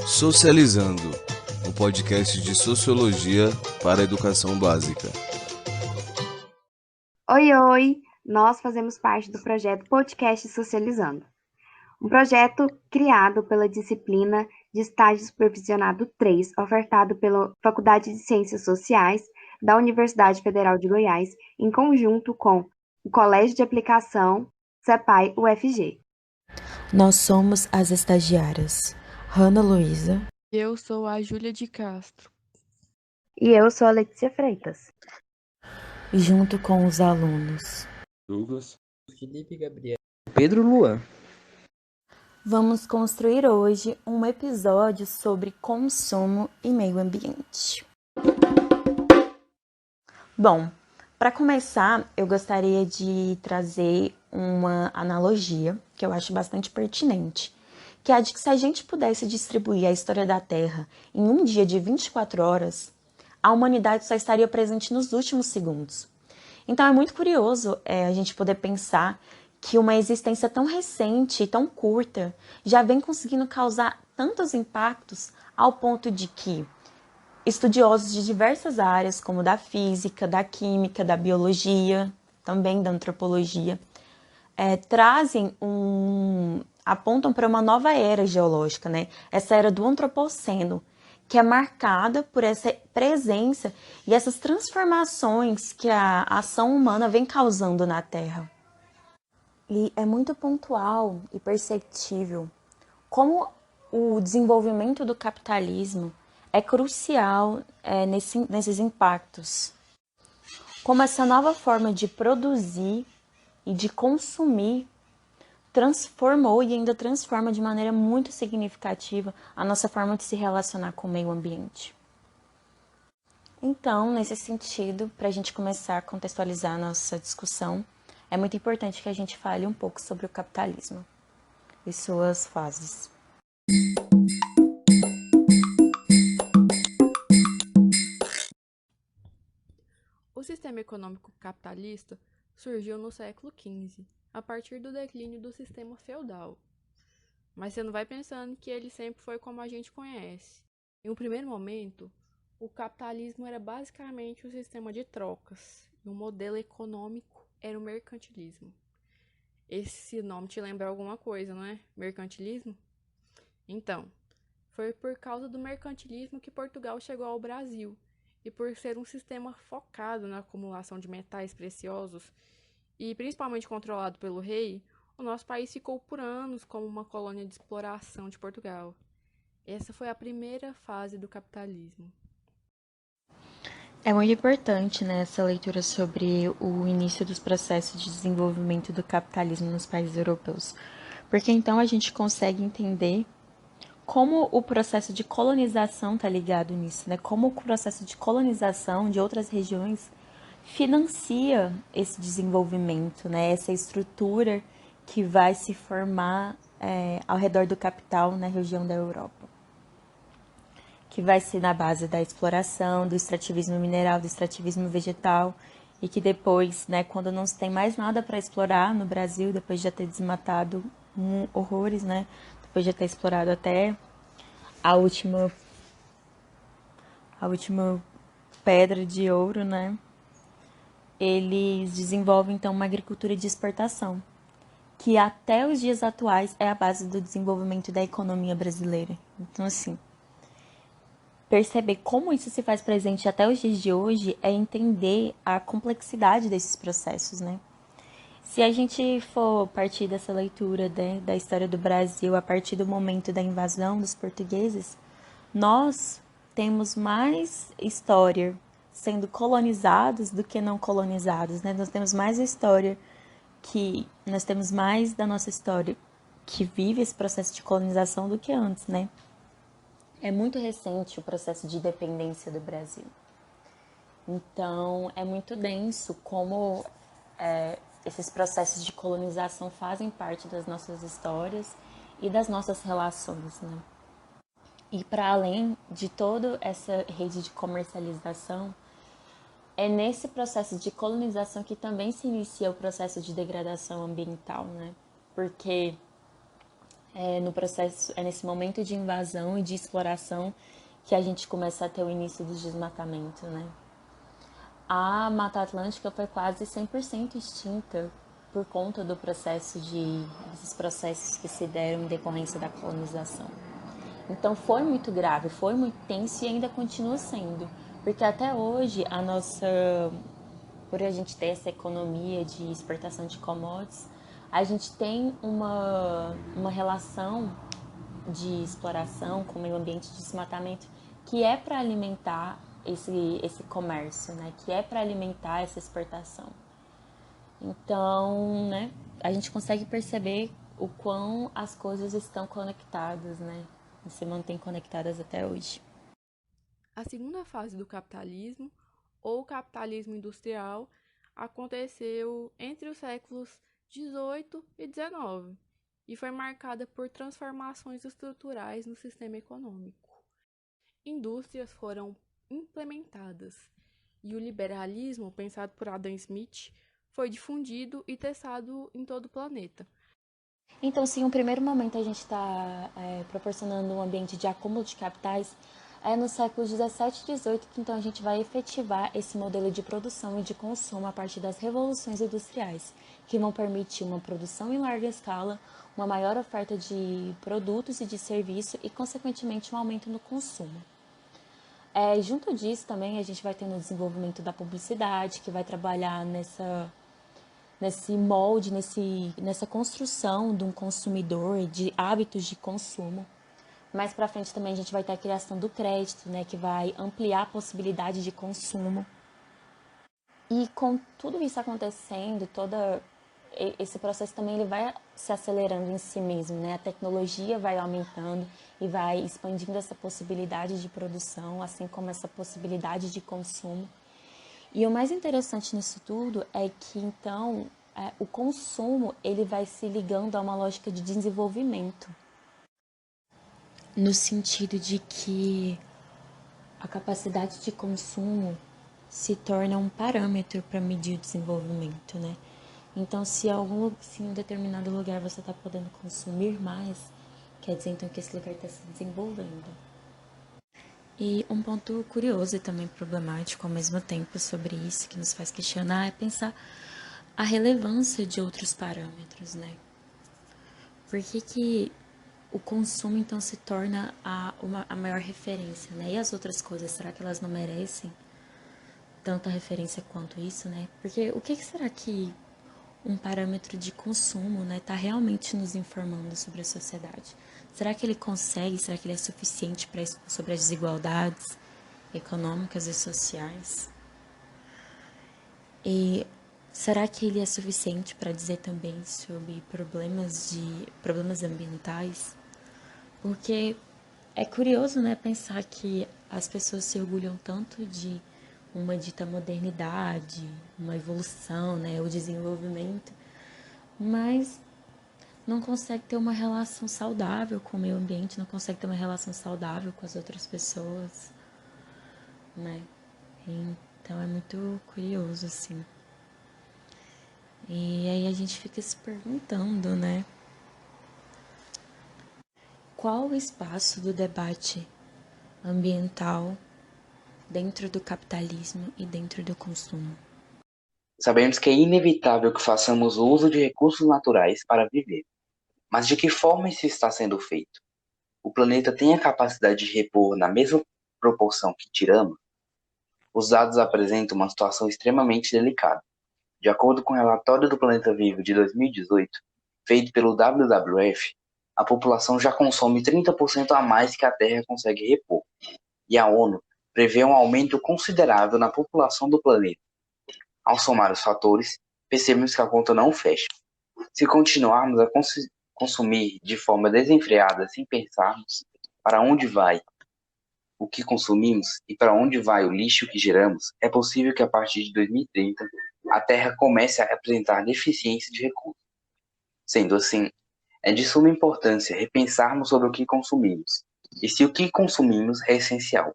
Socializando, um podcast de sociologia para a educação básica. Oi! Nós fazemos parte do projeto Podcast Socializando, um projeto criado pela disciplina de Estágio Supervisionado 3, ofertado pela Faculdade de Ciências Sociais da Universidade Federal de Goiás, em conjunto com o Colégio de Aplicação CEPAI-UFG. Nós somos as estagiárias Hanna Luísa. Eu sou a Júlia de Castro. E eu sou a Letícia Freitas. Junto com os alunos Douglas, Felipe Gabriel, Pedro Luan. Vamos construir hoje um episódio sobre consumo e meio ambiente. Bom, para começar, eu gostaria de trazer uma analogia que eu acho bastante pertinente, que é a de que se a gente pudesse distribuir a história da Terra em um dia de 24 horas, a humanidade só estaria presente nos últimos segundos. Então é muito curioso a gente poder pensar que uma existência tão recente e tão curta já vem conseguindo causar tantos impactos ao ponto de que estudiosos de diversas áreas, como da física, da química, da biologia, também da antropologia, apontam para uma nova era geológica, né? Essa era do antropoceno, que é marcada por essa presença e essas transformações que a ação humana vem causando na Terra. E é muito pontual e perceptível como o desenvolvimento do capitalismo é crucial nesses impactos. Como essa nova forma de produzir e de consumir transformou e ainda transforma de maneira muito significativa a nossa forma de se relacionar com o meio ambiente. Então, nesse sentido, para a gente começar a contextualizar a nossa discussão, é muito importante que a gente fale um pouco sobre o capitalismo e suas fases. O sistema econômico capitalista surgiu no século XV, a partir do declínio do sistema feudal. Mas você não vai pensando que ele sempre foi como a gente conhece. Em um primeiro momento, o capitalismo era basicamente um sistema de trocas, e o modelo econômico era o mercantilismo. Esse nome te lembra alguma coisa, não é? Mercantilismo? Então, foi por causa do mercantilismo que Portugal chegou ao Brasil, e por ser um sistema focado na acumulação de metais preciosos, e principalmente controlado pelo rei, o nosso país ficou por anos como uma colônia de exploração de Portugal. Essa foi a primeira fase do capitalismo. É muito importante, né, essa leitura sobre o início dos processos de desenvolvimento do capitalismo nos países europeus, porque então a gente consegue entender como o processo de colonização está ligado nisso, né? Como o processo de colonização de outras regiões financia esse desenvolvimento, né? Essa estrutura que vai se formar ao redor do capital na região da Europa, que vai ser na base da exploração, do extrativismo mineral, do extrativismo vegetal, e que depois, né, quando não se tem mais nada para explorar no Brasil, depois de já ter desmatado horrores, né? Depois de ter explorado até a última pedra de ouro, né? Eles desenvolvem então uma agricultura de exportação, que até os dias atuais é a base do desenvolvimento da economia brasileira. Então, assim, perceber como isso se faz presente até os dias de hoje é entender a complexidade desses processos, né? Se a gente for partir dessa leitura, né, da história do Brasil a partir do momento da invasão dos portugueses, nós temos mais história sendo colonizados do que não colonizados, né? Nós temos mais da nossa história que vive esse processo de colonização do que antes, né? É muito recente o processo de independência do Brasil. Então, é muito denso como esses processos de colonização fazem parte das nossas histórias e das nossas relações, né? E para além de toda essa rede de comercialização, é nesse processo de colonização que também se inicia o processo de degradação ambiental, né? Porque no processo, é nesse momento de invasão e de exploração que a gente começa a ter o início do desmatamento, né? A Mata Atlântica foi quase 100% extinta por conta desses processos que se deram em decorrência da colonização. Então foi muito grave, foi muito tenso e ainda continua sendo, porque até hoje por a gente ter essa economia de exportação de commodities, a gente tem uma relação de exploração com o meio ambiente, de desmatamento, que é para alimentar esse comércio, né? Que é para alimentar essa exportação. Então, né, a gente consegue perceber o quão as coisas estão conectadas, né? E se mantêm conectadas até hoje. A segunda fase do capitalismo, ou capitalismo industrial, aconteceu entre os séculos 18 e 19 e foi marcada por transformações estruturais no sistema econômico. Indústrias foram implementadas e o liberalismo, pensado por Adam Smith, foi difundido e testado em todo o planeta. Então, se em um primeiro momento a gente está proporcionando um ambiente de acúmulo de capitais, é nos séculos 17 e 18 que então a gente vai efetivar esse modelo de produção e de consumo a partir das revoluções industriais, que vão permitir uma produção em larga escala, uma maior oferta de produtos e de serviço e, consequentemente, um aumento no consumo. Junto disso também a gente vai ter o desenvolvimento da publicidade, que vai trabalhar nesse molde, nessa construção de um consumidor, de hábitos de consumo. Mais para frente também a gente vai ter a criação do crédito, né, que vai ampliar a possibilidade de consumo. E com tudo isso acontecendo, todo esse processo também ele vai se acelerando em si mesmo, né? A tecnologia vai aumentando e vai expandindo essa possibilidade de produção, assim como essa possibilidade de consumo. E o mais interessante nisso tudo é que, então, o consumo ele vai se ligando a uma lógica de desenvolvimento. No sentido de que a capacidade de consumo se torna um parâmetro para medir o desenvolvimento, né? Então, se em um determinado lugar você está podendo consumir mais, quer dizer então que esse lugar está se desenvolvendo. E um ponto curioso e também problemático ao mesmo tempo sobre isso, que nos faz questionar, é pensar a relevância de outros parâmetros, né? Por que o consumo, então, se torna a maior referência, né? E as outras coisas, será que elas não merecem tanta referência quanto isso, né? Porque o que será que um parâmetro de consumo, né, está realmente nos informando sobre a sociedade? Será que ele consegue, será que ele é suficiente para expor sobre as desigualdades econômicas e sociais? E será que ele é suficiente para dizer também sobre problemas ambientais? Porque é curioso, né, pensar que as pessoas se orgulham tanto de uma dita modernidade, uma evolução, né, o desenvolvimento, mas não consegue ter uma relação saudável com o meio ambiente, não consegue ter uma relação saudável com as outras pessoas, né? Então é muito curioso, assim. E aí a gente fica se perguntando, né? Qual o espaço do debate ambiental dentro do capitalismo e dentro do consumo? Sabemos que é inevitável que façamos uso de recursos naturais para viver. Mas de que forma isso está sendo feito? O planeta tem a capacidade de repor na mesma proporção que tiramos? Os dados apresentam uma situação extremamente delicada. De acordo com o relatório do Planeta Vivo de 2018, feito pelo WWF, a população já consome 30% a mais que a Terra consegue repor. E a ONU prevê um aumento considerável na população do planeta. Ao somar os fatores, percebemos que a conta não fecha. Se continuarmos a consumir de forma desenfreada sem pensarmos para onde vai o que consumimos e para onde vai o lixo que geramos, é possível que a partir de 2030 a Terra comece a apresentar deficiência de recursos. Sendo assim, é de suma importância repensarmos sobre o que consumimos e se o que consumimos é essencial.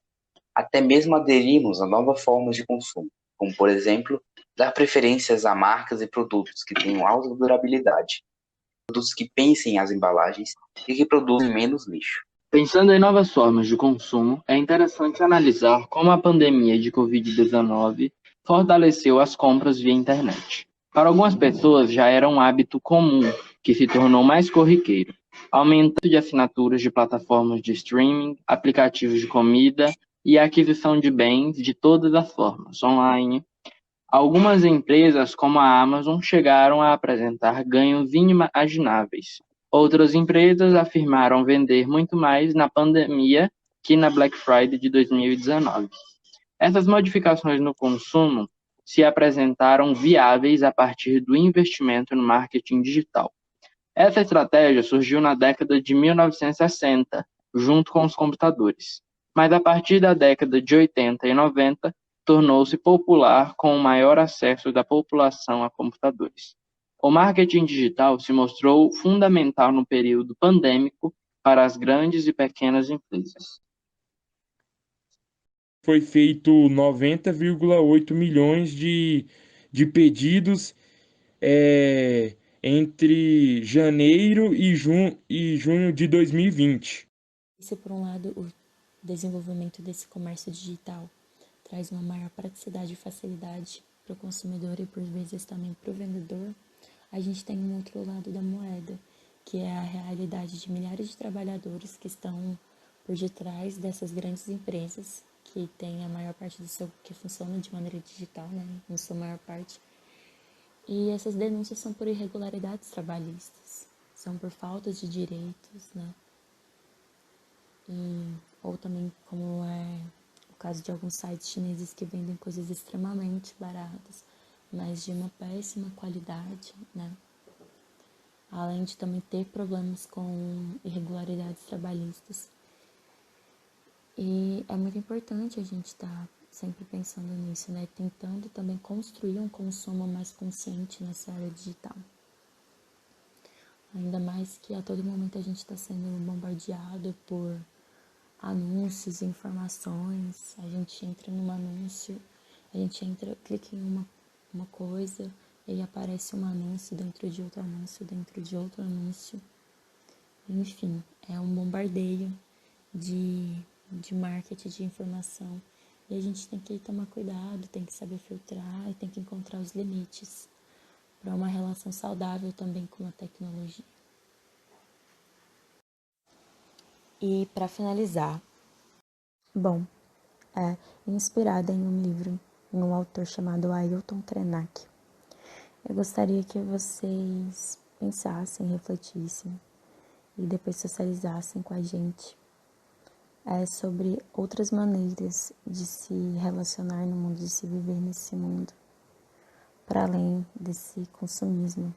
Até mesmo aderirmos a novas formas de consumo, como, por exemplo, dar preferências a marcas e produtos que tenham alta durabilidade. produtos que pensem as embalagens e que produzem menos lixo. Pensando em novas formas de consumo, é interessante analisar como a pandemia de Covid-19 fortaleceu as compras via internet. Para algumas pessoas já era um hábito comum, que se tornou mais corriqueiro. Aumento de assinaturas de plataformas de streaming, aplicativos de comida e aquisição de bens de todas as formas, online. Algumas empresas, como a Amazon, chegaram a apresentar ganhos inimagináveis. Outras empresas afirmaram vender muito mais na pandemia que na Black Friday de 2019. Essas modificações no consumo se apresentaram viáveis a partir do investimento no marketing digital. Essa estratégia surgiu na década de 1960, junto com os computadores. Mas a partir da década de 80 e 90, tornou-se popular com o maior acesso da população a computadores. O marketing digital se mostrou fundamental no período pandêmico para as grandes e pequenas empresas. Foi feito 90,8 milhões de pedidos entre janeiro e junho de 2020. Se por um lado o desenvolvimento desse comércio digital traz uma maior praticidade e facilidade para o consumidor e por vezes também para o vendedor, a gente tem um outro lado da moeda, que é a realidade de milhares de trabalhadores que estão por detrás dessas grandes empresas, que tem a maior parte do seu, que funciona de maneira digital, né, em sua maior parte. E essas denúncias são por irregularidades trabalhistas, são por falta de direitos, né, ou também como é o caso de alguns sites chineses que vendem coisas extremamente baratas, mas de uma péssima qualidade, né, além de também ter problemas com irregularidades trabalhistas. E é muito importante a gente estar sempre pensando nisso, né? Tentando também construir um consumo mais consciente nessa área digital. Ainda mais que a todo momento a gente está sendo bombardeado por anúncios, informações. A gente entra num anúncio, clica em uma coisa e aparece um anúncio dentro de outro anúncio, dentro de outro anúncio. Enfim, é um bombardeio de marketing, de informação. E a gente tem que tomar cuidado, tem que saber filtrar e tem que encontrar os limites para uma relação saudável também com a tecnologia. E para finalizar, inspirada em um livro, em um autor chamado Ailton Krenak, eu gostaria que vocês pensassem, refletissem e depois socializassem com a gente sobre outras maneiras de se relacionar no mundo, de se viver nesse mundo, para além desse consumismo,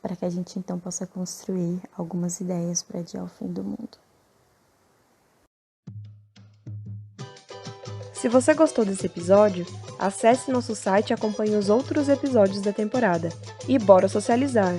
para que a gente então possa construir algumas ideias para adiar o fim do mundo. Se você gostou desse episódio, acesse nosso site e acompanhe os outros episódios da temporada. E bora socializar!